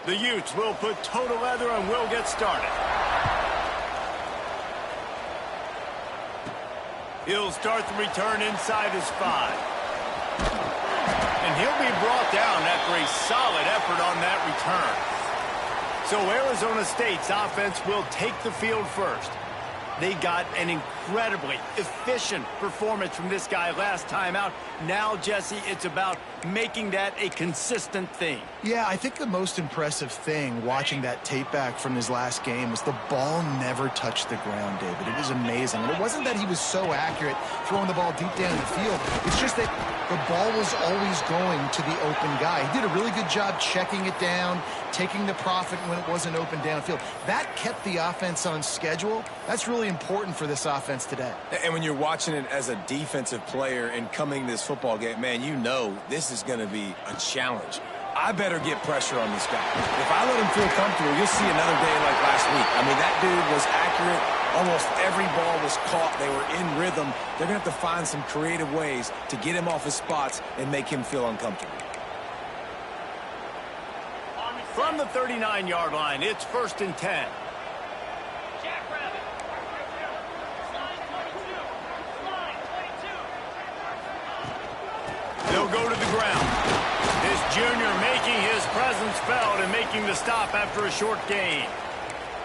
The Utes will put toe to leather and will get started. He'll start the return inside his 5. And he'll be brought down after a solid effort on that return. So Arizona State's offense will take the field first. They got an incredibly efficient performance from this guy last time out. Now, Jesse, it's about making that a consistent thing. Yeah, I think the most impressive thing watching that tape back from his last game was the ball never touched the ground, David. It was amazing. And it wasn't that he was so accurate throwing the ball deep down the field. It's just that the ball was always going to the open guy. He did a really good job checking it down, taking the profit when it wasn't open downfield. That kept the offense on schedule. That's really important for this offense today. And when you're watching it as a defensive player and coming this football game, man, you know this is going to be a challenge. I better get pressure on this guy. If I let him feel comfortable, you'll see another day like last week. I mean, that dude was accurate. Almost every ball was caught. They were in rhythm. They're going to have to find some creative ways to get him off his spots and make him feel uncomfortable. From the 39-yard line, it's 1st and 10. They'll go to the ground. This junior making his presence felt and making the stop after a short gain.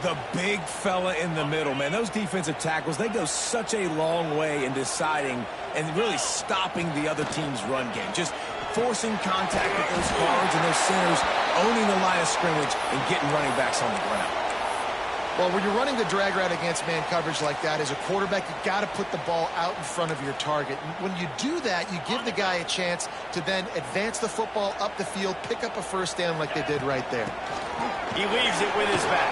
The big fella in the middle, man. Those defensive tackles, they go such a long way in deciding and really stopping the other team's run game. Just forcing contact with those guards and those centers, owning the line of scrimmage and getting running backs on the ground. Well, when you're running the drag route against man coverage like that, as a quarterback, you got to put the ball out in front of your target. And when you do that, you give the guy a chance to then advance the football up the field, pick up a first down like they did right there. He leaves it with his back.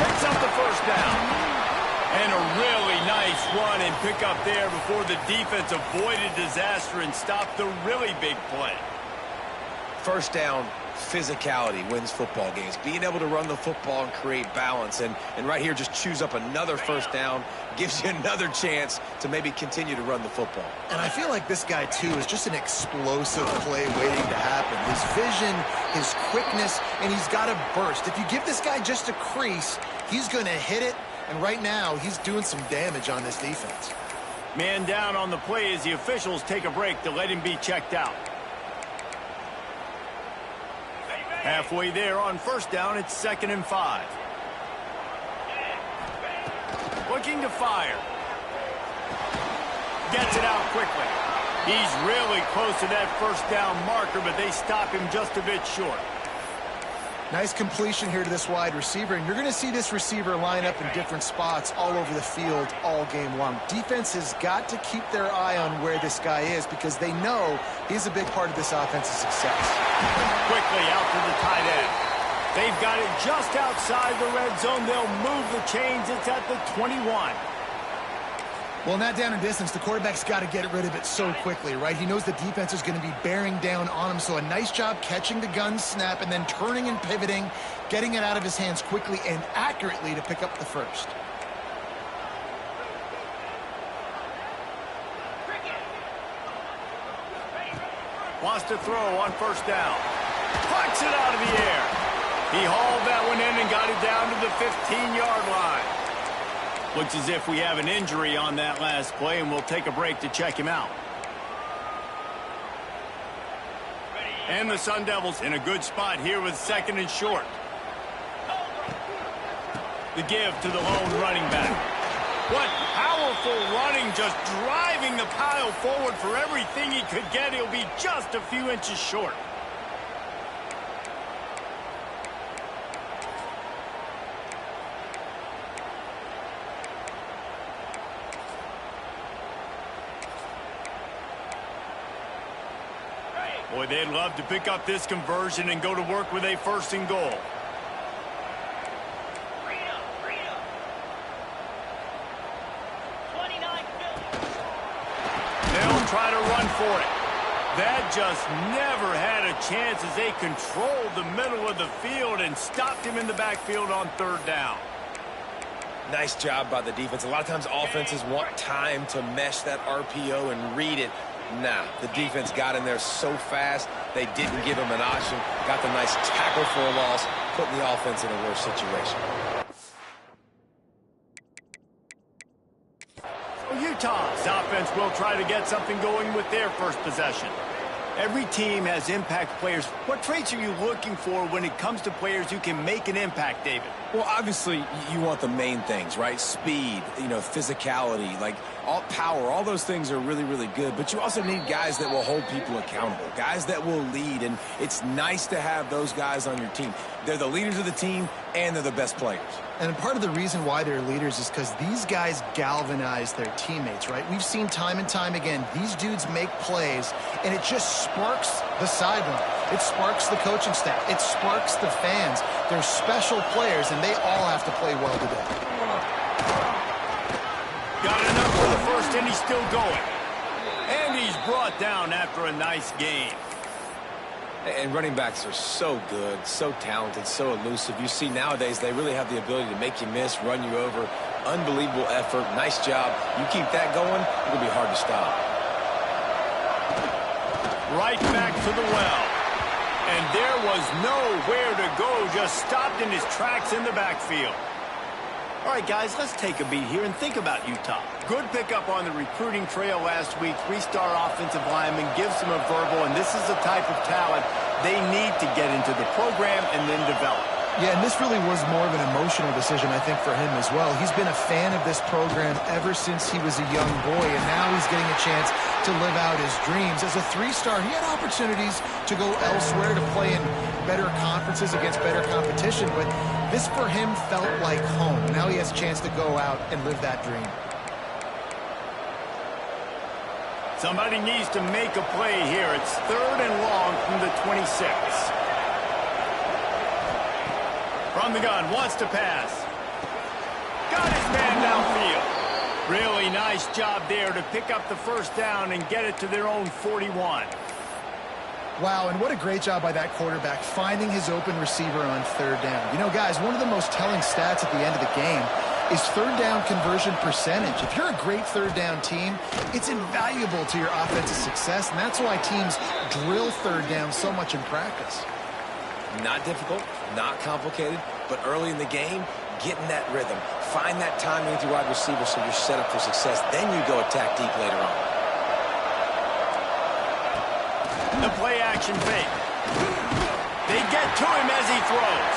Picks up the first down. And a really nice run and pick up there before the defense avoided disaster and stopped the really big play. First down, physicality wins football games. Being able to run the football and create balance. And right here, just choose up another first down, gives you another chance to maybe continue to run the football. And I feel like this guy, too, is just an explosive play waiting to happen. His vision, his quickness, and he's got a burst. If you give this guy just a crease, he's going to hit it. And right now, he's doing some damage on this defense. Man down on the play as the officials take a break to let him be checked out. Halfway there on first down, it's 2nd and 5. Looking to fire. Gets it out quickly. He's really close to that first down marker, but they stop him just a bit short. Nice completion here to this wide receiver, and you're going to see this receiver line up in different spots all over the field all game long. Defense has got to keep their eye on where this guy is because they know he's a big part of this offense's success. Quickly out to the tight end. They've got it just outside the red zone. They'll move the chains. It's at the 21. Well, in that down and distance, the quarterback's got to get rid of it so quickly, right? He knows the defense is going to be bearing down on him, so a nice job catching the gun snap and then turning and pivoting, getting it out of his hands quickly and accurately to pick up the first. Wants to throw on first down. Plucks it out of the air. He hauled that one in and got it down to the 15-yard line. Looks as if we have an injury on that last play, and we'll take a break to check him out. And the Sun Devils in a good spot here with 2nd and short. The give to the lone running back. What powerful running, just driving the pile forward for everything he could get. He'll be just a few inches short. Boy, they'd love to pick up this conversion and go to work with a 1st and goal. They'll try to run for it. That just never had a chance as they controlled the middle of the field and stopped him in the backfield on 3rd down. Nice job by the defense. A lot of times offenses want time to mesh that RPO and read it. Nah, the defense got in there so fast, they didn't give him an option. Got the nice tackle for a loss putting the offense in a worse situation. Utah's offense will try to get something going with their first possession. Every team has impact players. What traits are you looking for when it comes to players who can make an impact, David? Well, obviously, you want the main things, right? Speed, physicality, like all power, all those things are really, really good. But you also need guys that will hold people accountable, guys that will lead. And it's nice to have those guys on your team. They're the leaders of the team, and they're the best players. And part of the reason why they're leaders is because these guys galvanize their teammates, right? We've seen time and time again, these dudes make plays, and it just sparks the sideline. It sparks the coaching staff. It sparks the fans. They're special players, and they all have to play well today. Got enough for the first, and he's still going. And he's brought down after a nice game. And running backs are so good, so talented, so elusive. You see nowadays they really have the ability to make you miss, run you over. Unbelievable effort. Nice job. You keep that going, it'll be hard to stop. Right back to the well. And there was nowhere to go, just stopped in his tracks in the backfield. All right, guys, let's take a beat here and think about Utah. Good pickup on the recruiting trail last week. 3-star offensive lineman gives them a verbal, and this is the type of talent they need to get into the program and then develop. Yeah, and this really was more of an emotional decision, I think, for him as well. He's been a fan of this program ever since he was a young boy, and now he's getting a chance to live out his dreams. As a 3-star, he had opportunities to go elsewhere, to play in better conferences against better competition, but this for him felt like home. Now he has a chance to go out and live that dream. Somebody needs to make a play here. It's 3rd and long from the 26. From the gun, wants to pass. Got his man downfield. Really nice job there to pick up the first down and get it to their own 41. Wow, and what a great job by that quarterback finding his open receiver on 3rd down. You know, guys, one of the most telling stats at the end of the game is 3rd down conversion percentage. If you're a great 3rd down team, it's invaluable to your offensive success, and that's why teams drill 3rd down so much in practice. Not difficult, not complicated, but early in the game, get in that rhythm. Find that timing with your wide receiver so you're set up for success. Then you go attack deep later on. The play-action fake. They get to him as he throws.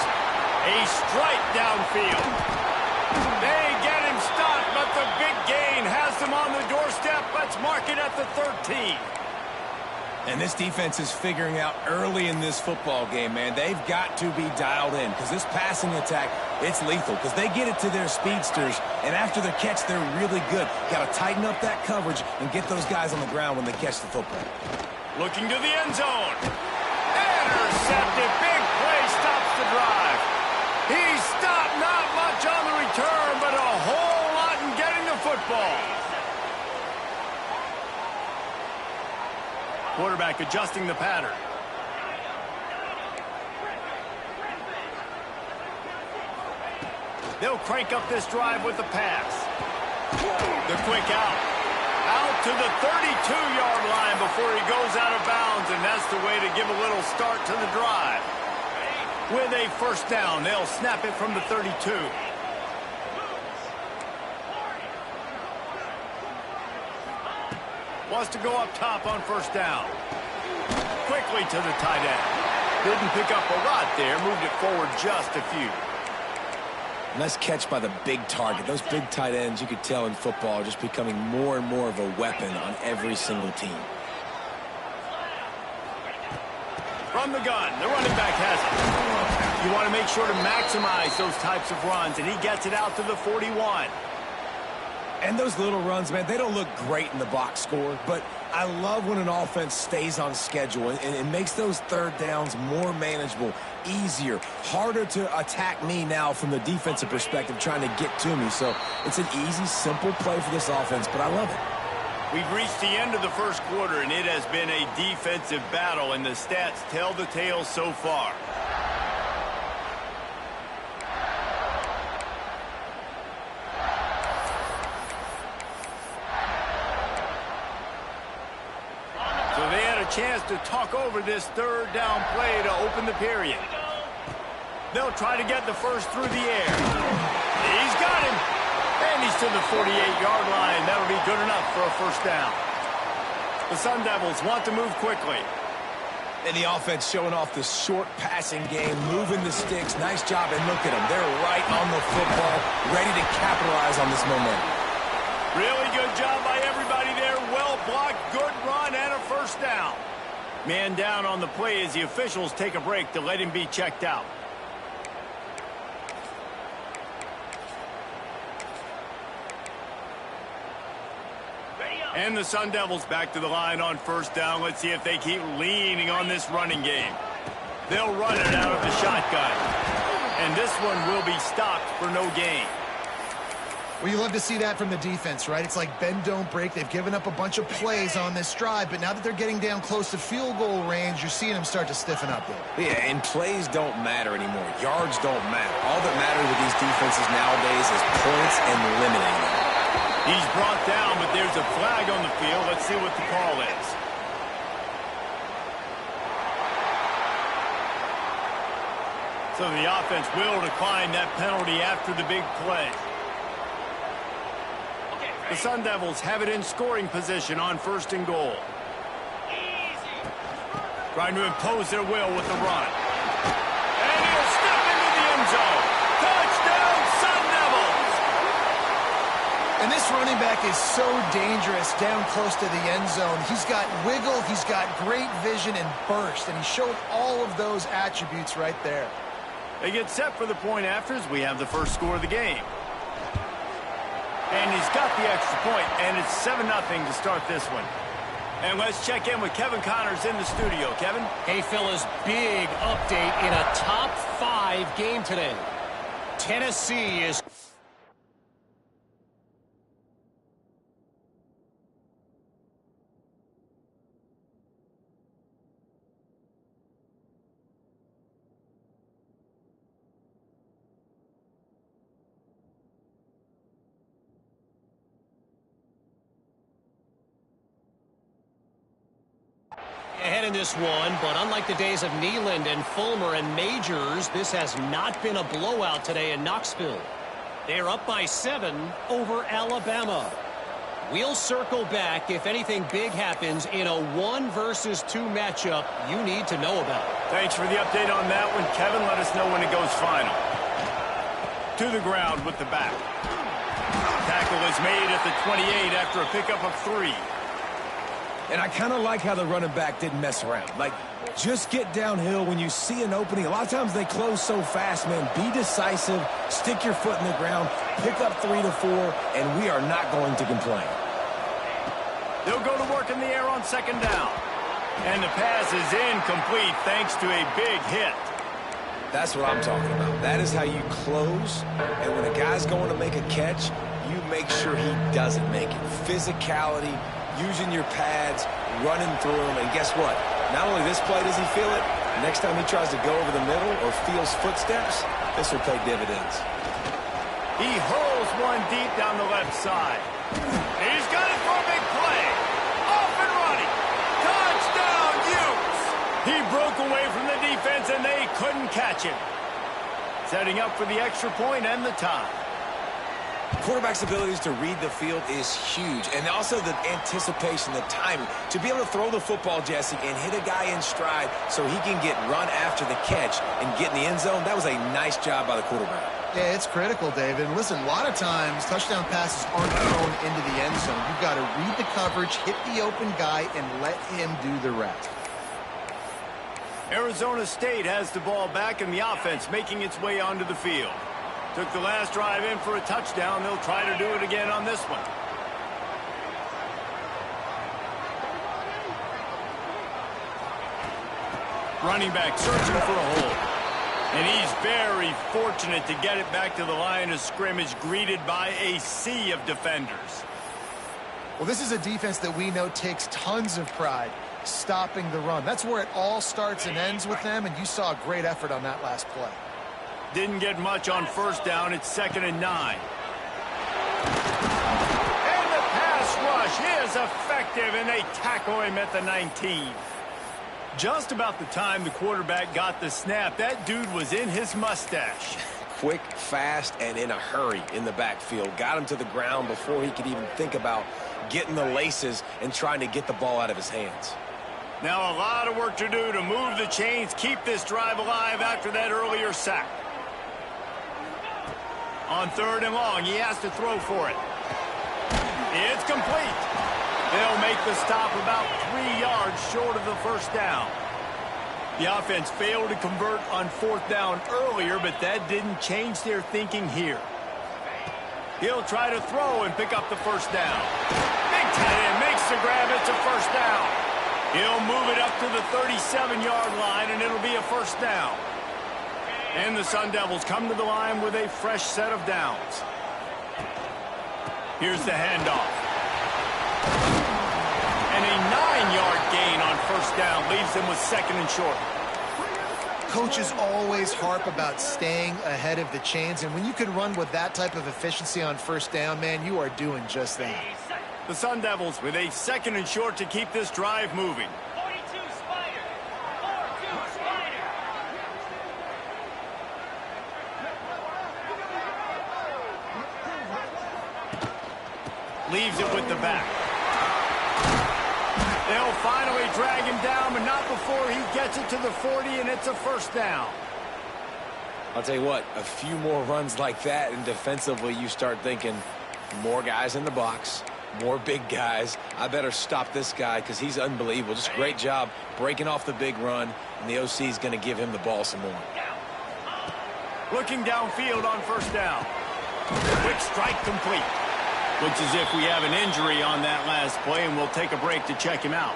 A strike downfield. They get him stopped, but the big gain has them on the doorstep. Let's mark it at the 13. And this defense is figuring out early in this football game, man. They've got to be dialed in because this passing attack, it's lethal because they get it to their speedsters, and after the catch, they're really good. Got to tighten up that coverage and get those guys on the ground when they catch the football. Looking to the end zone. Intercepted. Big play stops the drive. He stopped, not much on the return, but a whole lot in getting the football. Quarterback adjusting the pattern. They'll crank up this drive with the pass. The quick out. Out to the 32-yard line before he goes out of bounds, and that's the way to give a little start to the drive. With a first down, they'll snap it from the 32. Wants to go up top on first down. Quickly to the tight end. Didn't pick up a lot there, moved it forward just a few. Nice catch by the big target. Those big tight ends, you could tell in football, are just becoming more and more of a weapon on every single team. From the gun, the running back has it. You want to make sure to maximize those types of runs, and he gets it out to the 41. And those little runs, man, they don't look great in the box score, but I love when an offense stays on schedule and it makes those 3rd downs more manageable, easier, harder to attack me now from the defensive perspective trying to get to me. So it's an easy, simple play for this offense, but I love it. We've reached the end of the first quarter, and it has been a defensive battle, and the stats tell the tale so far. So they had a chance to talk over this 3rd down play to open the period. They'll try to get the first through the air. He's got him. And he's to the 48-yard line. That'll be good enough for a first down. The Sun Devils want to move quickly. And the offense showing off the short passing game, moving the sticks. Nice job, and look at them. They're right on the football, ready to capitalize on this momentum. Really good job by everybody there. Well blocked, good run, and a first down. Man down on the play as the officials take a break to let him be checked out. And the Sun Devils back to the line on first down. Let's see if they keep leaning on this running game. They'll run it out of the shotgun. And this one will be stopped for no gain. Well, you love to see that from the defense, right? It's like bend, don't break. They've given up a bunch of plays on this drive, but now that they're getting down close to field goal range, you're seeing them start to stiffen up there. Yeah, and plays don't matter anymore. Yards don't matter. All that matters with these defenses nowadays is points and limiting them. He's brought down, but there's a flag on the field. Let's see what the call is. So the offense will decline that penalty after the big play. The Sun Devils have it in scoring position on first and goal. Trying to impose their will with the run. And he'll step into the end zone. Touchdown, Sun Devils! And this running back is so dangerous down close to the end zone. He's got wiggle, he's got great vision and burst, and he showed all of those attributes right there. They get set for the point afters. We have the first score of the game. And he's got the extra point, and it's 7-0 to start this one. And let's check in with Kevin Connors in the studio. Kevin? Hey, fellas, big update in a top 5 game today. Tennessee is... ahead in this one, but unlike the days of Neyland and Fulmer and Majors, this has not been a blowout today in Knoxville. They are up by 7 over Alabama. We'll circle back if anything big happens in a 1 versus 2 matchup you need to know about. Thanks for the update on that one, Kevin. Let us know when it goes final. To the ground with the back. Tackle is made at the 28 after a pickup of 3. And I kind of like how the running back didn't mess around. Like, just get downhill when you see an opening. A lot of times they close so fast, man. Be decisive, stick your foot in the ground, pick up 3 to 4, and we are not going to complain. They'll go to work in the air on second down. And the pass is incomplete thanks to a big hit. That's what I'm talking about. That is how you close, and when a guy's going to make a catch, you make sure he doesn't make it. Physicality, using your pads, running through them, and guess what? Not only this play does he feel it, next time he tries to go over the middle or feels footsteps, this will pay dividends. He hurls one deep down the left side. He's got it for a big play. Off and running. Touchdown, Utes! He broke away from the defense, and they couldn't catch him. Setting up for the extra point and the tie. Quarterback's abilities to read the field is huge, and also the anticipation, the timing. To be able to throw the football, Jesse, and hit a guy in stride so he can get run after the catch and get in the end zone, that was a nice job by the quarterback. Yeah, it's critical, David. And listen, a lot of times touchdown passes aren't thrown into the end zone. You've got to read the coverage, hit the open guy, and let him do the rest. Arizona State has the ball back, and the offense making its way onto the field. Took the last drive in for a touchdown. They'll try to do it again on this one. Running back searching for a hole. And he's very fortunate to get it back to the line of scrimmage, greeted by a sea of defenders. Well, this is a defense that we know takes tons of pride stopping the run. That's where it all starts and ends with them, and you saw a great effort on that last play. Didn't get much on first down. It's 2nd and 9. And the pass rush is effective, and they tackle him at the 19. Just about the time the quarterback got the snap, that dude was in his mustache. Quick, fast, and in a hurry in the backfield. Got him to the ground before he could even think about getting the laces and trying to get the ball out of his hands. Now a lot of work to do to move the chains, keep this drive alive after that earlier sack. On 3rd and long, he has to throw for it. It's complete. They'll make the stop about 3 yards short of the first down. The offense failed to convert on 4th down earlier, but that didn't change their thinking here. He'll try to throw and pick up the first down. Big tight end makes the grab. It's a first down. He'll move it up to the 37-yard line, and it'll be a first down. And the Sun Devils come to the line with a fresh set of downs. Here's the handoff. And a 9-yard gain on first down leaves them with 2nd and short. Coaches always harp about staying ahead of the chains, and when you can run with that type of efficiency on first down, man, you are doing just that. The Sun Devils with a 2nd and short to keep this drive moving. 42 Spider. 4-2 Spider. Leaves it with the back. They'll finally drag him down, but not before he gets it to the 40, and it's a first down. I'll tell you what, a few more runs like that, and defensively you start thinking, more guys in the box, more big guys. I better stop this guy because he's unbelievable. Just a great job breaking off the big run, and the OC is going to give him the ball some more. Looking downfield on first down. Quick strike complete. Looks as if we have an injury on that last play, and we'll take a break to check him out.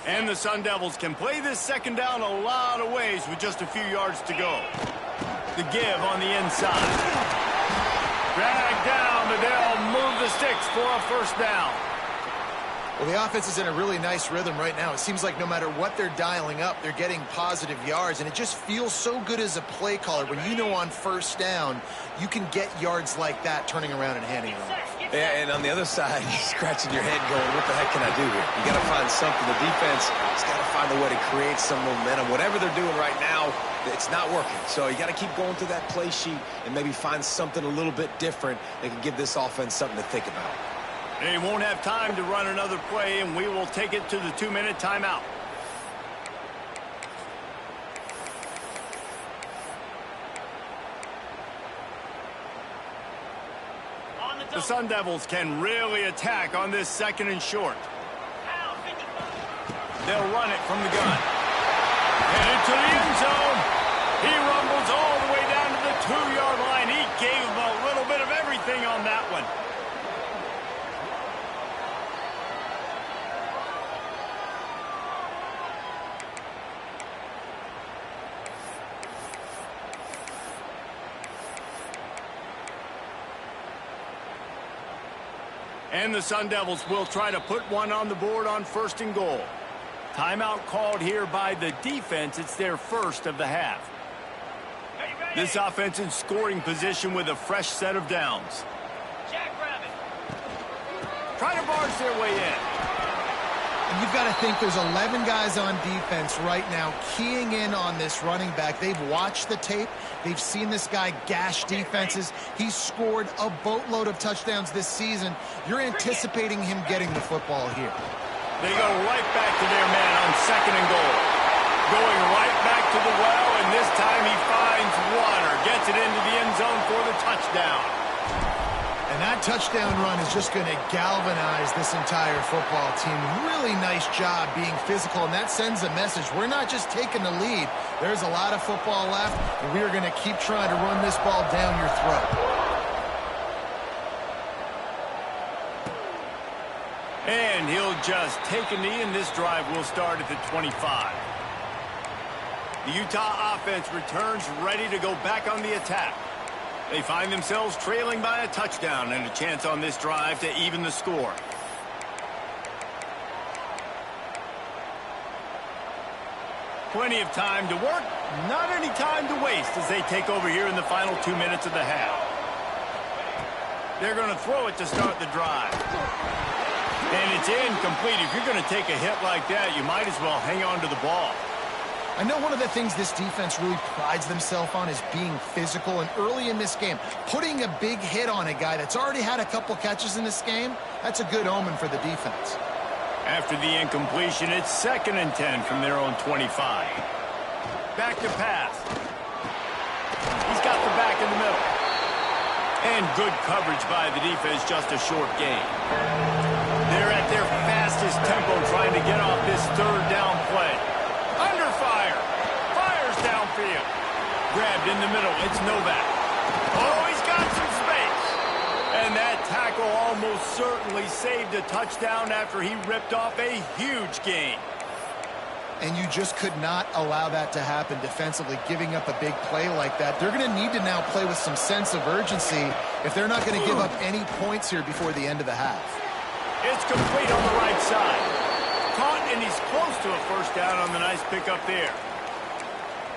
And the Sun Devils can play this 2nd down a lot of ways with just a few yards to go. The give on the inside. Drag down, but they'll move the sticks for a first down. Well, the offense is in a really nice rhythm right now. It seems like no matter what they're dialing up, they're getting positive yards, and it just feels so good as a play caller when you know on first down you can get yards like that turning around and handing it off. Yeah, and on the other side, you're scratching your head going, what the heck can I do here? You got to find something. The defense has got to find a way to create some momentum. Whatever they're doing right now, it's not working. So you got to keep going through that play sheet and maybe find something a little bit different that can give this offense something to think about. They won't have time to run another play, and we will take it to the 2-minute timeout. The Sun Devils can really attack on this 2nd and short. They'll run it from the gun. Headed to the end zone. He rumbles all the way down to the 2-yard line. He gave them a little bit of everything on that one. And the Sun Devils will try to put one on the board on 1st and goal. Timeout called here by the defense. It's their first of the half. This offense in scoring position with a fresh set of downs. Try to barge their way in. And you've got to think there's 11 guys on defense right now keying in on this running back. They've watched the tape. They've seen this guy gash defenses. He's scored a boatload of touchdowns this season. You're anticipating him getting the football here. They go right back to their man on 2nd and goal. Going right back to the well, and this time he finds water. Gets it into the end zone for the touchdown. And that touchdown run is just going to galvanize this entire football team. Really nice job being physical, and that sends a message. We're not just taking the lead. There's a lot of football left, and we are going to keep trying to run this ball down your throat. And he'll just take a knee, and this drive will start at the 25. The Utah offense returns ready to go back on the attack. They find themselves trailing by a touchdown and a chance on this drive to even the score. Plenty of time to work, not any time to waste as they take over here in the final 2 minutes of the half. They're going to throw it to start the drive. And it's incomplete. If you're going to take a hit like that, you might as well hang on to the ball. I know one of the things this defense really prides themselves on is being physical, and early in this game, putting a big hit on a guy that's already had a couple catches in this game, that's a good omen for the defense. After the incompletion, it's 2nd and 10 from their own 25. Back to pass. He's got the back in the middle. And good coverage by the defense, just a short gain. They're at their fastest tempo trying to get off this 3rd down play. Under fire. Fires downfield. Grabbed in the middle. It's Novak. Oh, he's got some space. And that tackle almost certainly saved a touchdown after he ripped off a huge gain. And you just could not allow that to happen defensively, giving up a big play like that. They're going to need to now play with some sense of urgency if they're not going to give up any points here before the end of the half. It's complete on the right side. Caught, and he's close to a 1st down on the nice pickup there.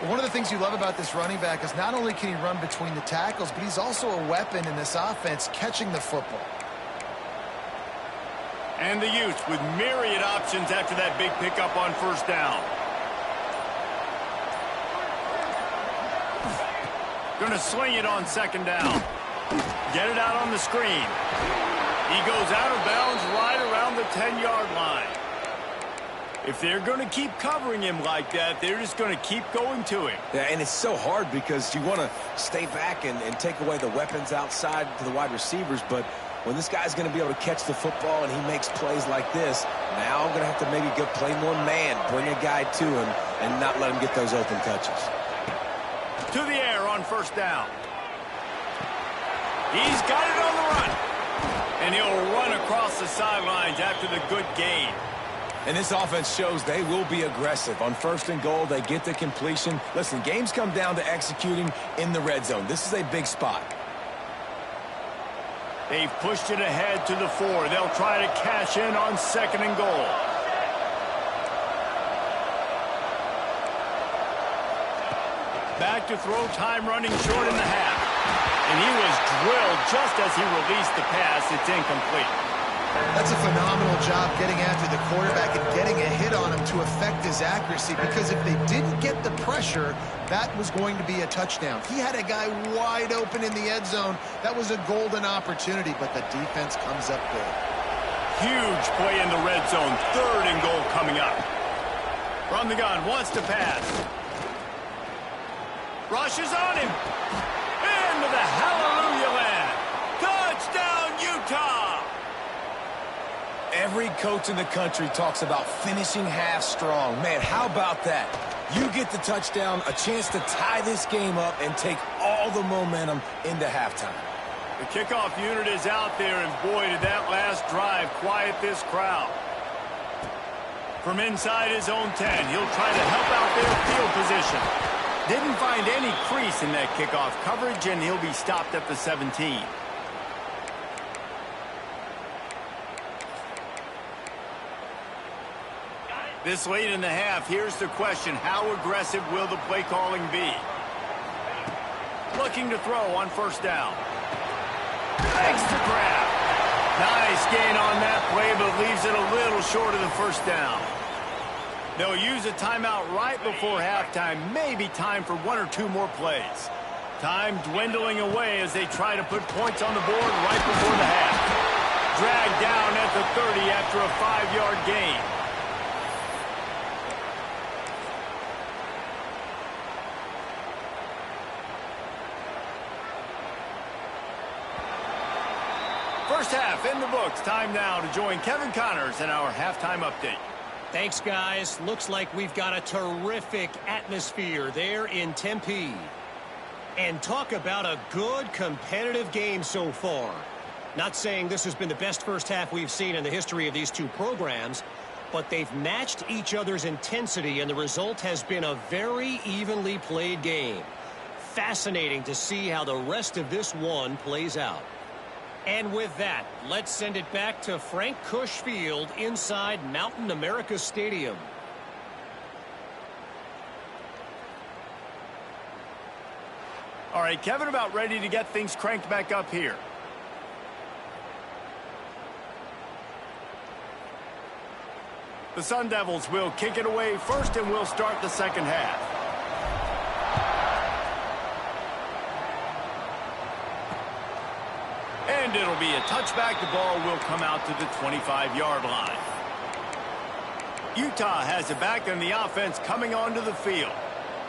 One of the things you love about this running back is not only can he run between the tackles, but he's also a weapon in this offense catching the football. And the Utes with myriad options after that big pickup on 1st down. Going to sling it on 2nd down. Get it out on the screen. He goes out of bounds right around the 10-yard line. If they're going to keep covering him like that, they're just going to keep going to him. Yeah, and it's so hard because you want to stay back and take away the weapons outside to the wide receivers, but when this guy's going to be able to catch the football and he makes plays like this, now I'm going to have to maybe go play more man, bring a guy to him, and not let him get those open touches. To the air on 1st down. He's got it on the run. And he'll run across the sidelines after the good gain. And this offense shows they will be aggressive. On 1st and goal, they get the completion. Listen, games come down to executing in the red zone. This is a big spot. They've pushed it ahead to the 4. They'll try to cash in on 2nd and goal. Back to throw, time running short in the half. And he was drilled just as he released the pass. It's incomplete. That's a phenomenal job getting after the quarterback and getting a hit on him to affect his accuracy, because if they didn't get the pressure, that was going to be a touchdown. He had a guy wide open in the end zone. That was a golden opportunity, but the defense comes up big. Huge play in the red zone. 3rd and goal coming up. From the gun, wants to pass. Rushes on him. Into the hallelujah land. Touchdown, Utah! Every coach in the country talks about finishing half strong. Man, how about that? You get the touchdown, a chance to tie this game up and take all the momentum into halftime. The kickoff unit is out there, and boy, did that last drive quiet this crowd. From inside his own 10, he'll try to help out their field position. Didn't find any crease in that kickoff coverage, and he'll be stopped at the 17. This late in the half, here's the question: how aggressive will the play calling be? Looking to throw on 1st down. Legs to grab. Nice gain on that play, but leaves it a little short of the 1st down. They'll use a timeout right before halftime. Maybe time for 1 or 2 more plays. Time dwindling away as they try to put points on the board right before the half. Dragged down at the 30 after a 5-yard gain. First half in the books. Time now to join Kevin Connors in our halftime update. Thanks, guys. Looks like we've got a terrific atmosphere there in Tempe. And talk about a good competitive game so far. Not saying this has been the best first half we've seen in the history of these two programs, but they've matched each other's intensity, and the result has been a very evenly played game. Fascinating to see how the rest of this one plays out. And with that, let's send it back to Frank Cush Field inside Mountain America Stadium. All right, Kevin about ready to get things cranked back up here. The Sun Devils will kick it away first, and we'll start the second half. And it'll be a touchback. The ball will come out to the 25-yard line. Utah has it back, and the offense coming onto the field.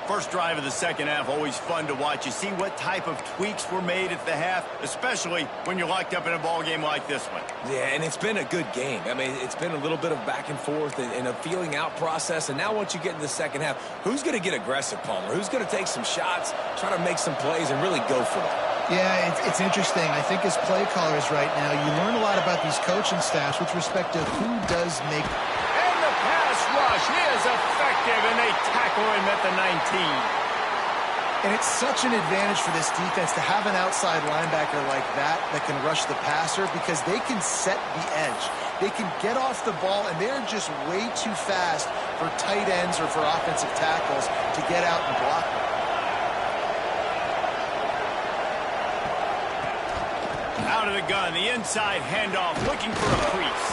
First drive of the second half, always fun to watch. You see what type of tweaks were made at the half, especially when you're locked up in a ball game like this one. Yeah, and it's been a good game. I mean, it's been a little bit of back and forth and a feeling out process. And now once you get in the second half, who's going to get aggressive, Palmer? Who's going to take some shots, try to make some plays, and really go for it? Yeah, it's interesting. I think as play callers right now, you learn a lot about these coaching staffs with respect to who does make... And the pass rush is effective, and they tackle him at the 19. And it's such an advantage for this defense to have an outside linebacker like that can rush the passer, because they can set the edge. They can get off the ball, and they're just way too fast for tight ends or for offensive tackles to get out and block them. Out of the gun, the inside handoff, looking for a crease.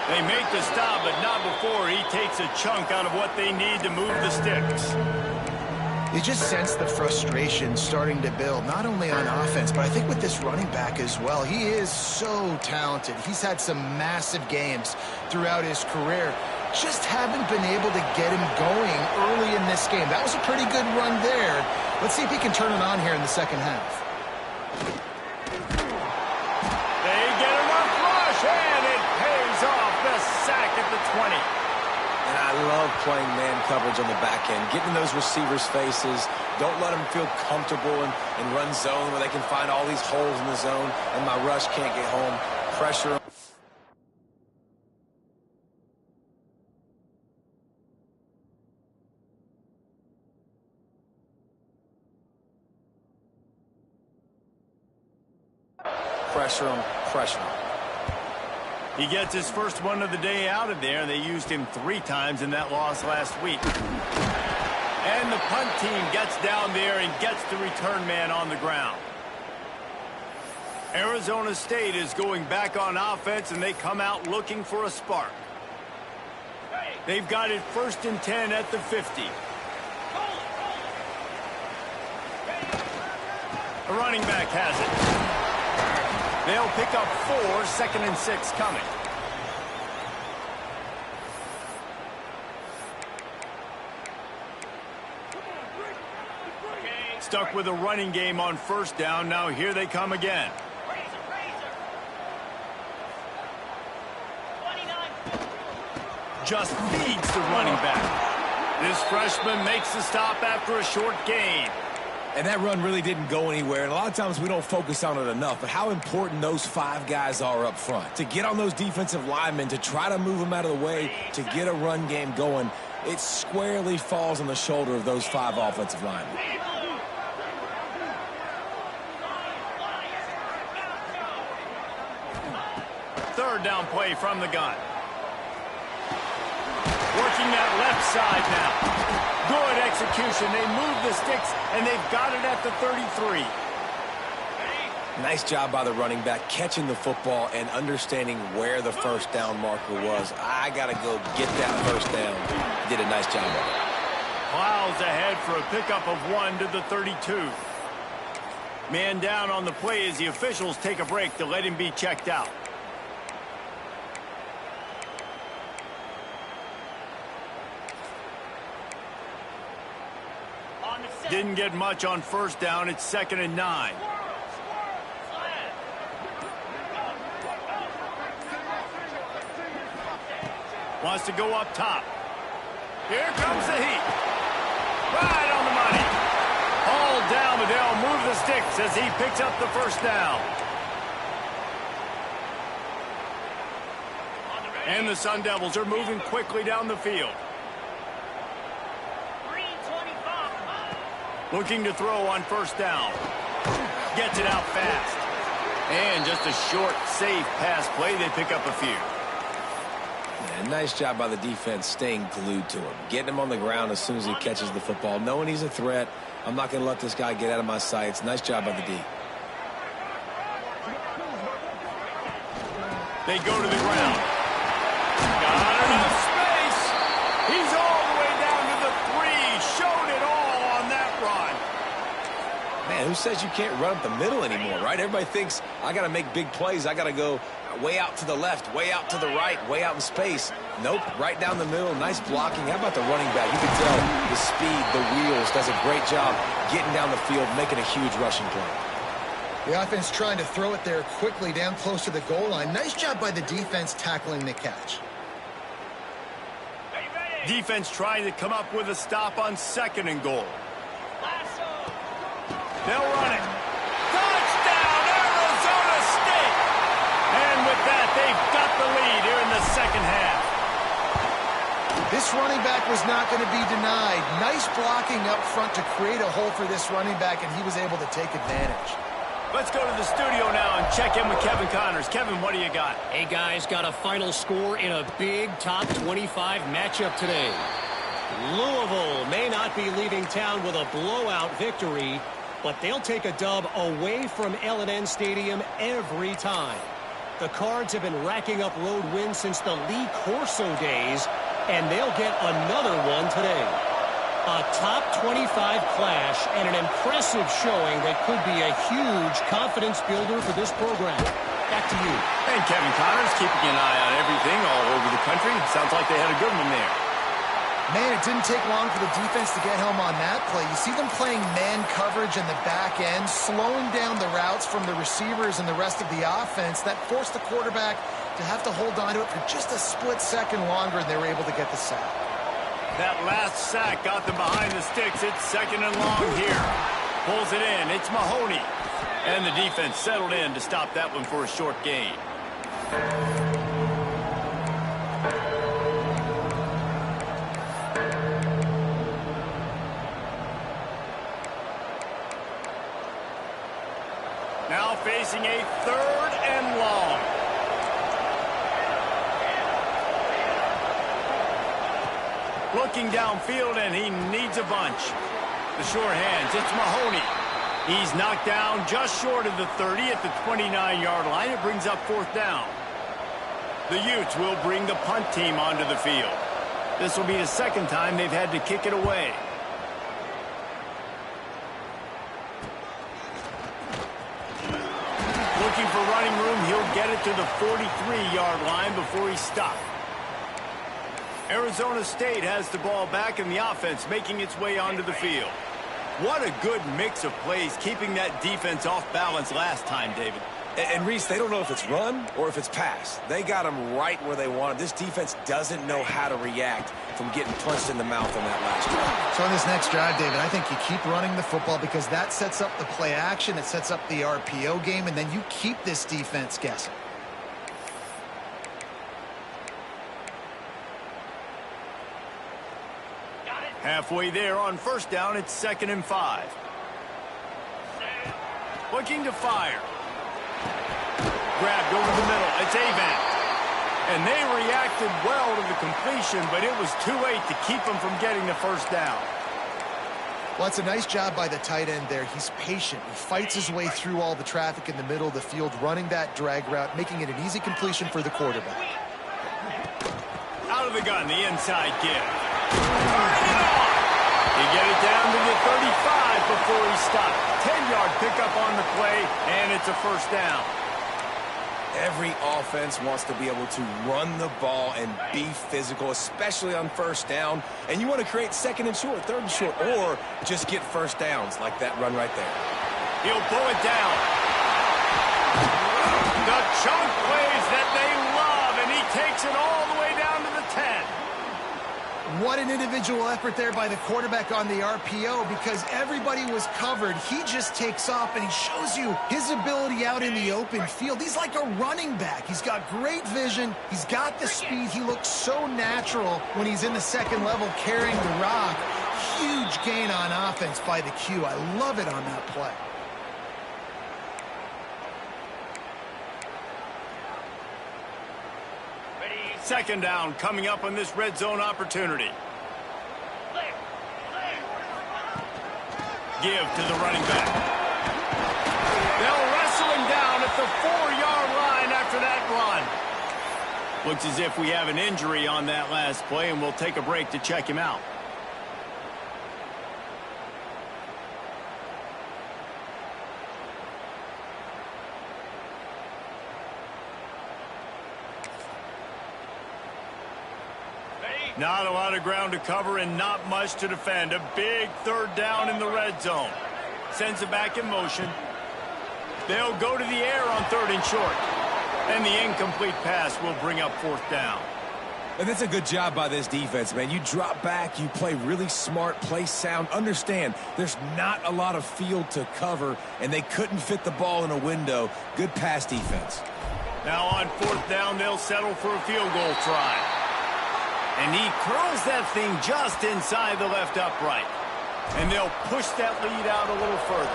They make the stop, but not before he takes a chunk out of what they need to move the sticks. You just sense the frustration starting to build, not only on offense, but I think with this running back as well. He is so talented. He's had some massive games throughout his career. Just haven't been able to get him going early in this game. That was a pretty good run there. Let's see if he can turn it on here in the second half. They get enough rush, and it pays off. The sack at the 20. And I love playing man coverage on the back end, getting those receivers' faces. Don't let them feel comfortable in run zone where they can find all these holes in the zone, and my rush can't get home. Pressure. Pressure him, pressure him. He gets his first one of the day out of there. They used him 3 times in that loss last week. And the punt team gets down there and gets the return man on the ground. Arizona State is going back on offense, and they come out looking for a spark. They've got it 1st and 10 at the 50. The running back has it. They'll pick up 4, 2nd and 6 coming. Stuck with a running game on 1st down. Now here they come again. Just feeds the running back. This freshman makes the stop after a short gain. And that run really didn't go anywhere. And a lot of times we don't focus on it enough, but how important those 5 guys are up front. To get on those defensive linemen, to try to move them out of the way, to get a run game going, it squarely falls on the shoulder of those 5 offensive linemen. Third down play from the gun. Working that left side now. Good execution. They move the sticks, and they've got it at the 33. Nice job by the running back, catching the football and understanding where the 1st down marker was. I got to go get that 1st down. He did a nice job of it. Plows ahead for a pickup of 1 to the 32. Man down on the play as the officials take a break to let him be checked out. Didn't get much on 1st down. It's 2nd and 9. Wants to go up top. Here comes the heat. Right on the money. Hauled down, but they'll move the sticks as he picks up the 1st down. And the Sun Devils are moving quickly down the field. Looking to throw on 1st down. Gets it out fast. And just a short, safe pass play. They pick up a few. Yeah, nice job by the defense staying glued to him. Getting him on the ground as soon as he catches the football. Knowing he's a threat. I'm not going to let this guy get out of my sights. Nice job by the D. They go to the ground. Got enough space. He's all the way down to the 3. Showed it all on that run. Man, who says you can't run up the middle anymore, right? Everybody thinks I got to make big plays. I got to go way out to the left, way out to the right, way out in space. Nope, right down the middle. Nice blocking. How about the running back? You can tell the speed, the wheels, does a great job getting down the field, making a huge rushing play. The offense trying to throw it there quickly down close to the goal line. Nice job by the defense tackling the catch. Defense trying to come up with a stop on 2nd and goal. They'll run it. Touchdown, Arizona State! And with that, they've got the lead here in the 2nd half. This running back was not going to be denied. Nice blocking up front to create a hole for this running back, and he was able to take advantage. Let's go to the studio now and check in with Kevin Connors. Kevin, what do you got? Hey, guys, got a final score in a big top 25 matchup today. Louisville may not be leaving town with a blowout victory, but they'll take a dub away from L&N Stadium every time. The Cards have been racking up road wins since the Lee Corso days, and they'll get another one today. A top 25 clash and an impressive showing that could be a huge confidence builder for this program. Back to you. And Kevin Connors keeping an eye on everything all over the country. Sounds like they had a good one there. Man, it didn't take long for the defense to get home on that play. You see them playing man coverage in the back end, slowing down the routes from the receivers and the rest of the offense. That forced the quarterback to have to hold on to it for just a split second longer, and they were able to get the sack. That last sack got them behind the sticks. It's 2nd and long here. Pulls it in. It's Mahoney. And the defense settled in to stop that one for a short gain. Now facing a 3rd and long. Looking downfield, and he needs a bunch. The sure hands, it's Mahoney. He's knocked down just short of the 30 at the 29-yard line. It brings up 4th down. The Utes will bring the punt team onto the field. This will be the 2nd time they've had to kick it away. Looking for running room, he'll get it to the 43-yard line before he's stopped. Arizona State has the ball back, and the offense making its way onto the field. What a good mix of plays, keeping that defense off balance last time, David. And Reese, they don't know if it's run or if it's pass. They got them right where they want it. This defense doesn't know how to react from getting punched in the mouth on that last drive. So on this next drive, David, I think you keep running the football because that sets up the play action, it sets up the RPO game, and then you keep this defense guessing. Halfway there on 1st down, it's 2nd and 5. Looking to fire. Grabbed over the middle. It's Avant. And they reacted well to the completion, but it was too late to keep them from getting the 1st down. Well, it's a nice job by the tight end there. He's patient. He fights his way through all the traffic in the middle of the field, running that drag route, making it an easy completion for the quarterback. Out of the gun, the inside give. He get it down to the 35 before he stopped. 10-yard pickup on the play, and it's a 1st down. Every offense wants to be able to run the ball and be physical, especially on 1st down. And you want to create 2nd and short, 3rd and short, or just get 1st downs like that run right there. He'll pull it down. The chunk plays that they love, and he takes it all the way down to the 10. What an individual effort there by the quarterback on the RPO because everybody was covered. He just takes off, and he shows you his ability out in the open field. He's like a running back. He's got great vision. He's got the speed. He looks so natural when he's in the 2nd level carrying the rock. Huge gain on offense by the Q. I love it on that play. Second down coming up on this red zone opportunity. Give to the running back. They'll wrestle him down at the 4-yard line after that run. Looks as if we have an injury on that last play, and we'll take a break to check him out. Not a lot of ground to cover and not much to defend. A big third down in the red zone. Sends it back in motion. They'll go to the air on 3rd and short. And the incomplete pass will bring up 4th down. And that's a good job by this defense, man. You drop back, you play really smart, play sound. Understand, there's not a lot of field to cover, and they couldn't fit the ball in a window. Good pass defense. Now on 4th down, they'll settle for a field goal try. And he curls that thing just inside the left upright. And they'll push that lead out a little further.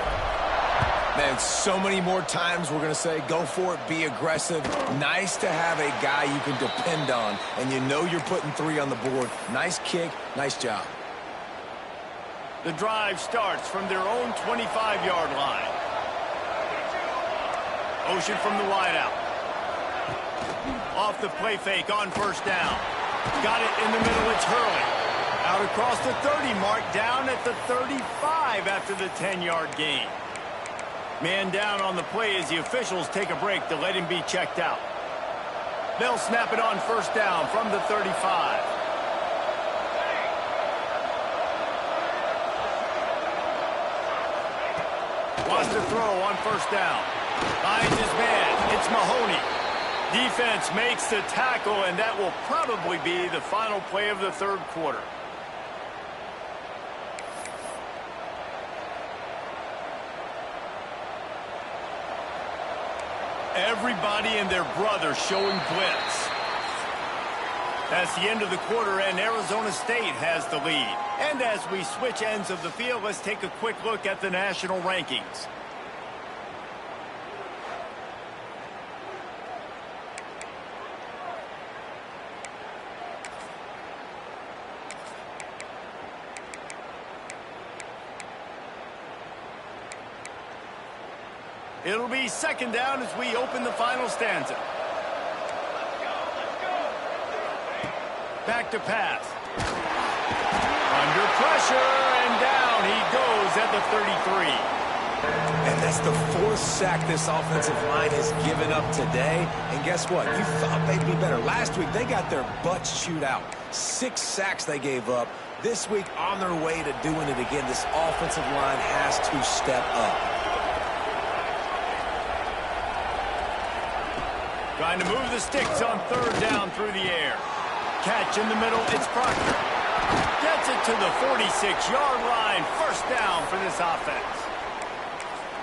Man, so many more times we're going to say, go for it, be aggressive. Nice to have a guy you can depend on, and you know you're putting 3 on the board. Nice kick, nice job. The drive starts from their own 25-yard line. Motion from the wideout. Off the play fake on 1st down. Got it in the middle, it's Hurley. Out across the 30 mark, down at the 35 after the 10-yard gain. Man down on the play as the officials take a break to let him be checked out. They'll snap it on 1st down from the 35. Wants to throw on 1st down. Finds his man, it's Mahoney. Defense makes the tackle, and that will probably be the final play of the 3rd quarter. Everybody and their brother showing blitz. That's the end of the quarter, and Arizona State has the lead. And as we switch ends of the field, let's take a quick look at the national rankings. It'll be 2nd down as we open the final stanza. Back to pass. Under pressure, and down he goes at the 33. And that's the 4th sack this offensive line has given up today. And guess what? You thought they'd be better. Last week, they got their butts chewed out. 6 sacks they gave up. This week, on their way to doing it again, this offensive line has to step up. Trying to move the sticks on 3rd down through the air. Catch in the middle, it's Proctor. Gets it to the 46-yard line. 1st down for this offense.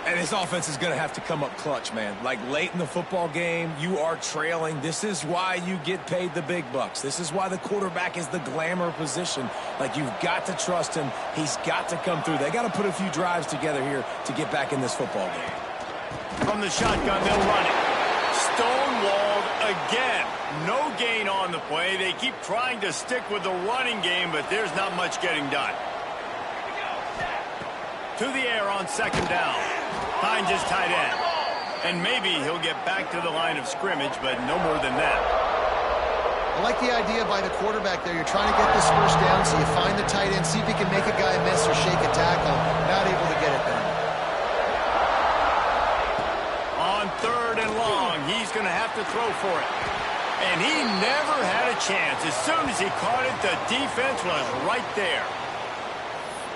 And this offense is going to have to come up clutch, man. Like late in the football game, you are trailing. This is why you get paid the big bucks. This is why the quarterback is the glamour position. Like, you've got to trust him. He's got to come through. They got to put a few drives together here to get back in this football game. From the shotgun, they'll run it. Stonewalled again. No gain on the play. They keep trying to stick with the running game, but there's not much getting done. To the air on 2nd down. Finds his tight end. And maybe he'll get back to the line of scrimmage, but no more than that. I like the idea by the quarterback there. You're trying to get this 1st down, so you find the tight end, see if he can make a guy miss or shake a tackle. Not able to get it done. On 3rd and long, he's going to have to throw for it. And he never had a chance. As soon as he caught it, the defense was right there.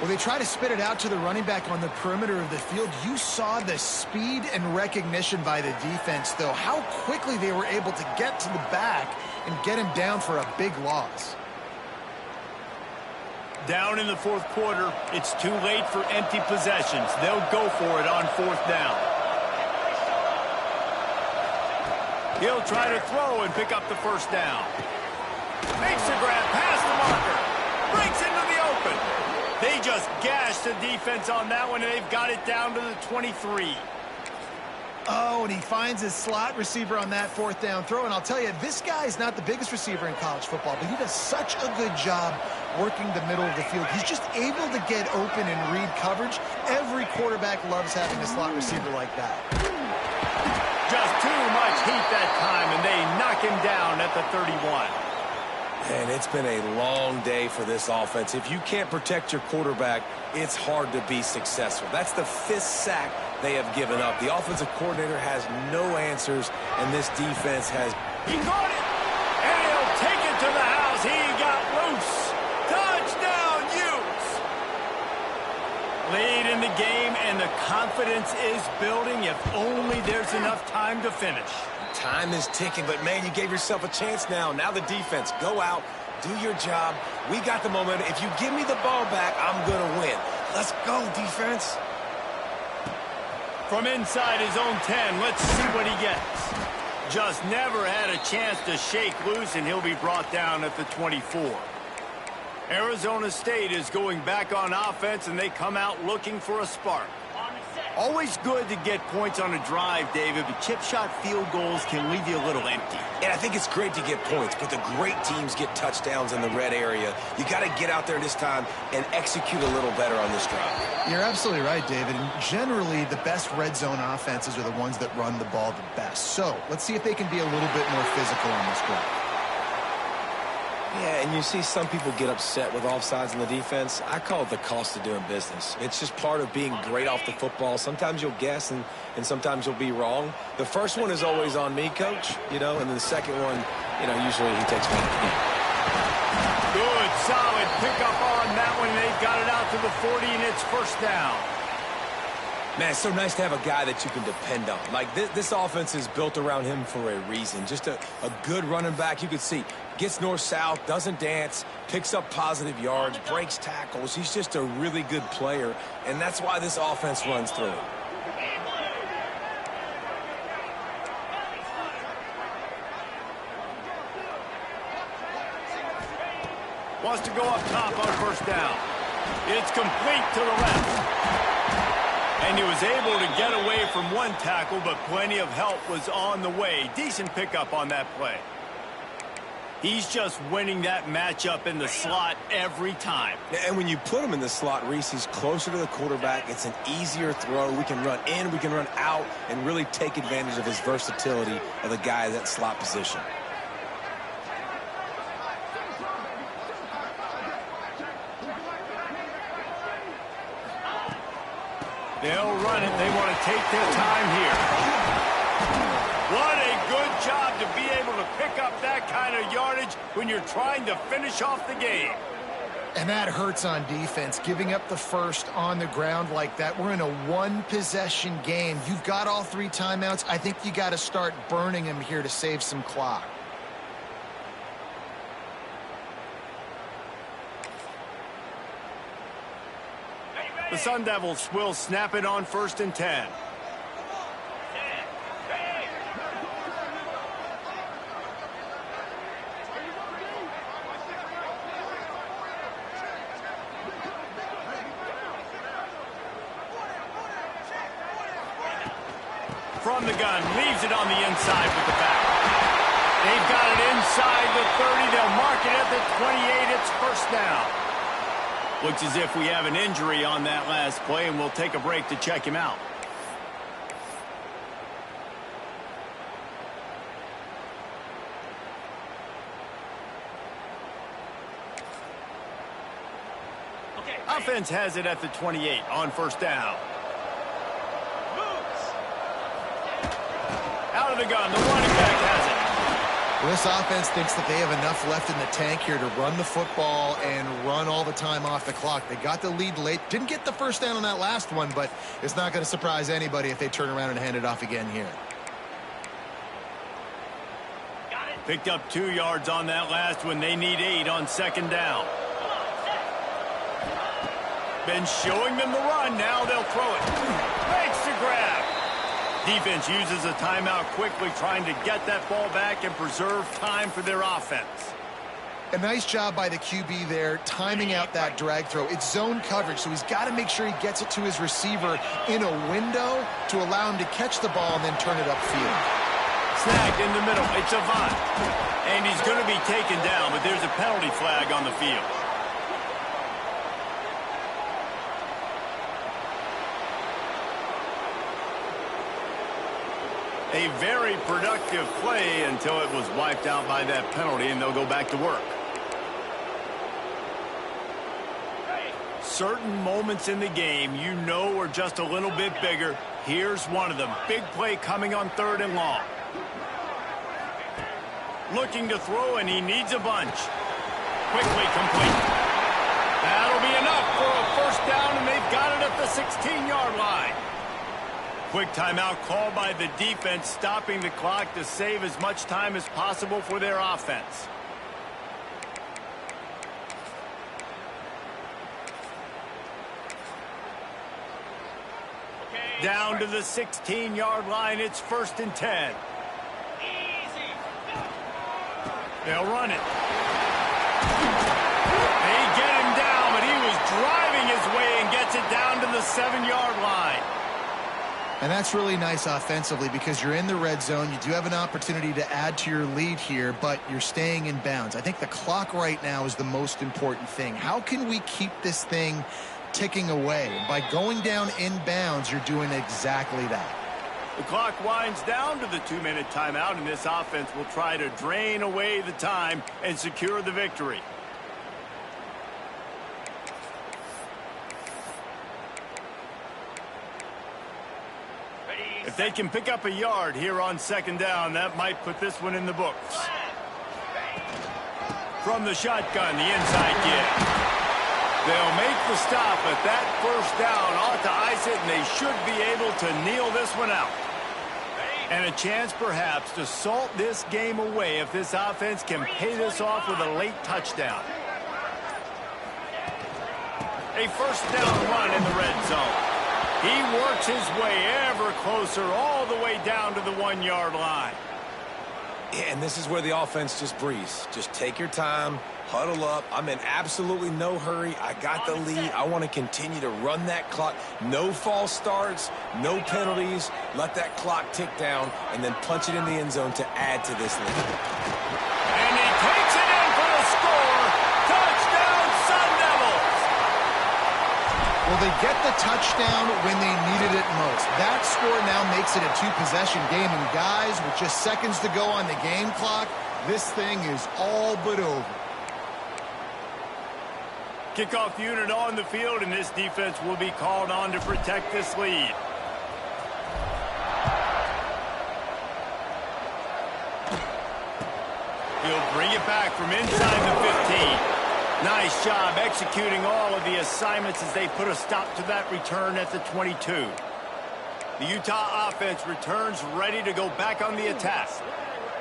Well, they try to spit it out to the running back on the perimeter of the field. You saw the speed and recognition by the defense, though. How quickly they were able to get to the back and get him down for a big loss. Down in the 4th quarter, it's too late for empty possessions. They'll go for it on 4th down. He'll try to throw and pick up the 1st down. Makes the grab past the marker. Breaks into the open. They just gashed the defense on that one, and they've got it down to the 23. Oh, and he finds his slot receiver on that fourth down throw. And I'll tell you, this guy is not the biggest receiver in college football, but he does such a good job working the middle of the field. He's just able to get open and read coverage. Every quarterback loves having a slot receiver like that. Just too much heat that time, and they knock him down at the 31. And it's been a long day for this offense. If you can't protect your quarterback, it's hard to be successful. That's the 5th sack they have given up. The offensive coordinator has no answers, and this defense has... He caught it, and he'll take it to the house. He got loose. Touchdown, Utes. Lead in the game, and the confidence is building if only there's enough time to finish. Time is ticking, but, man, you gave yourself a chance now. Now the defense, go out, do your job. We got the momentum. If you give me the ball back, I'm going to win. Let's go, defense. From inside his own 10, let's see what he gets. Just never had a chance to shake loose, and he'll be brought down at the 24. Arizona State is going back on offense, and they come out looking for a spark. Always good to get points on a drive, David, but chip shot field goals can leave you a little empty. And I think it's great to get points, but the great teams get touchdowns in the red area. You got to get out there this time and execute a little better on this drive. You're absolutely right, David. And generally, the best red zone offenses are the ones that run the ball the best. So let's see if they can be a little bit more physical on this drive. Yeah, and you see some people get upset with offsides in the defense. I call it the cost of doing business. It's just part of being great off the football. Sometimes you'll guess, and sometimes you'll be wrong. The first one is always on me, Coach, and then the second one, usually he takes me. Good, solid pickup on that one. They've got it out to the 40, and it's first down. Man, it's so nice to have a guy that you can depend on. Like, this offense is built around him for a reason. Just a good running back. You can see, gets north-south, doesn't dance, picks up positive yards, breaks tackles. He's just a really good player, and that's why this offense runs through him. Wants to go up top on first down. It's complete to the left. And he was able to get away from one tackle, but plenty of help was on the way. Decent pickup on that play. He's just winning that matchup in the slot every time. And when you put him in the slot, Reese, he's closer to the quarterback. It's an easier throw. We can run in, we can run out, and really take advantage of his versatility of the guy at that slot position. They'll run it. They want to take their time here. What a good job to be able to pick up that kind of yardage when you're trying to finish off the game. And that hurts on defense, giving up the first on the ground like that. We're in a one-possession game. You've got all 3 timeouts. I think you got to start burning them here to save some clock. The Sun Devils will snap it on 1st and 10. From the gun, leaves it on the inside with the back. They've got it inside the 30. They'll mark it at the 28. It's first down. Looks as if we have an injury on that last play, and we'll take a break to check him out. Offense has it at the 28 on first down. Out of the gun, the running back has it. Well, this offense thinks that they have enough left in the tank here to run the football and run all the time off the clock. They got the lead late. Didn't get the first down on that last one, but it's not going to surprise anybody if they turn around and hand it off again here. Picked up 2 yards on that last one. They need 8 on second down. Been showing them the run. Now they'll throw it. Makes the grab. Defense uses a timeout quickly, trying to get that ball back and preserve time for their offense. A nice job by the QB there, timing out that drag throw. It's zone coverage, so he's got to make sure he gets it to his receiver in a window to allow him to catch the ball and then turn it upfield. Snagged in the middle. It's Avant. And he's going to be taken down, but there's a penalty flag on the field. A very productive play until it was wiped out by that penalty, and they'll go back to work. Certain moments in the game you know are just a little bit bigger. Here's one of them. Big play coming on 3rd and long. Looking to throw, and he needs a bunch. Quickly complete. That'll be enough for a first down, and they've got it at the 16-yard line. Quick timeout called by the defense, stopping the clock to save as much time as possible for their offense. Down to the 16-yard line. It's 1st and 10. They'll run it. They get him down, but he was driving his way and gets it down to the 7-yard line. And that's really nice offensively because you're in the red zone. You do have an opportunity to add to your lead here, but you're staying in bounds. I think the clock right now is the most important thing. How can we keep this thing ticking away? And by going down in bounds, you're doing exactly that. The clock winds down to the 2-minute timeout, and this offense will try to drain away the time and secure the victory. If they can pick up a yard here on 2nd down, that might put this one in the books. From the shotgun, the inside give. They'll make the stop, but that first down ought to ice it, and they should be able to kneel this one out. And a chance, perhaps, to salt this game away if this offense can pay this off with a late touchdown. A first down run in the red zone. He works his way ever closer all the way down to the 1-yard line. Yeah, and this is where the offense just breathes. Just take your time, huddle up. I'm in absolutely no hurry. I got the lead. I want to continue to run that clock. No false starts, no penalties. Let that clock tick down and then punch it in the end zone to add to this lead. And he takes it in for the score. Touchdown, Sun Devils! Well, they get the touchdown when they needed it most. That score now makes it a 2-possession game. And guys, with just seconds to go on the game clock, this thing is all but over. Kickoff unit on the field, and this defense will be called on to protect this lead. He'll bring it back from inside the 15. Nice job executing all of the assignments as they put a stop to that return at the 22. The Utah offense returns ready to go back on the attack.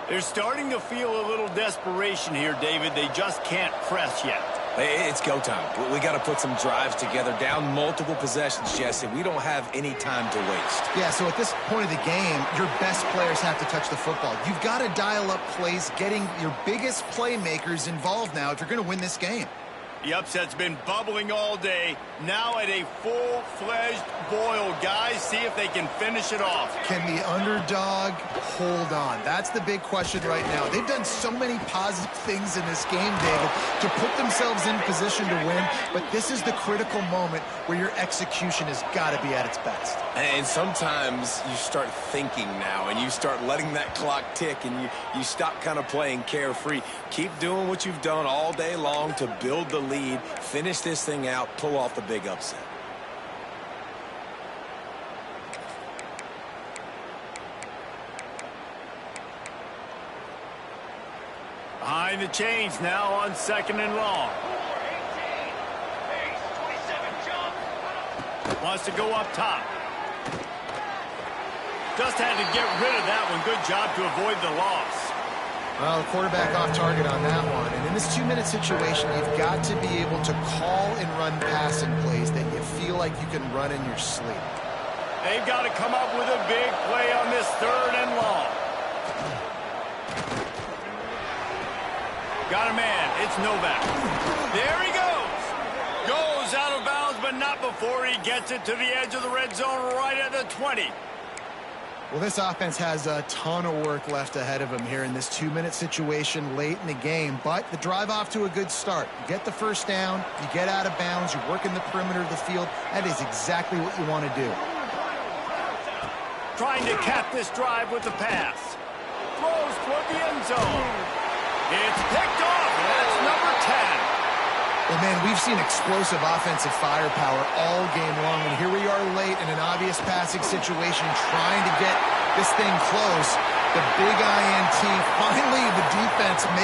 They're starting to feel a little desperation here, David. They just can't press yet. Hey, it's go time. We got to put some drives together, down multiple possessions, Jesse. We don't have any time to waste. Yeah, so at this point of the game, your best players have to touch the football. You've got to dial up plays, getting your biggest playmakers involved now if you're going to win this game. The upset's been bubbling all day. Now at a full-fledged boil. Guys, see if they can finish it off. Can the underdog hold on? That's the big question right now. They've done so many positive things in this game, David, to put themselves in position to win, but this is the critical moment where your execution has got to be at its best. And sometimes you start thinking now, and you start letting that clock tick, and you stop kind of playing carefree. Keep doing what you've done all day long to build the lead, finish this thing out, pull off the big upset. Behind the chains now on 2nd and long. Wants to go up top. Just had to get rid of that one. Good job to avoid the loss. Well, the quarterback off target on that one. And in this 2-minute situation, you've got to be able to call and run passing plays that you feel like you can run in your sleep. They've got to come up with a big play on this 3rd and long. Got a man. It's Novak. There he goes. Goes out of bounds, but not before he gets it to the edge of the red zone right at the 20. Well, this offense has a ton of work left ahead of them here in this 2-minute situation late in the game, but the drive off to a good start. You get the first down, you get out of bounds, you work in the perimeter of the field. That is exactly what you want to do. Trying to cap this drive with the pass. Throws toward the end zone. It's picked off. That's number 10. Well, man, we've seen explosive offensive firepower all game long, and here we are late in an obvious passing situation trying to get this thing close. The big INT, finally the defense makes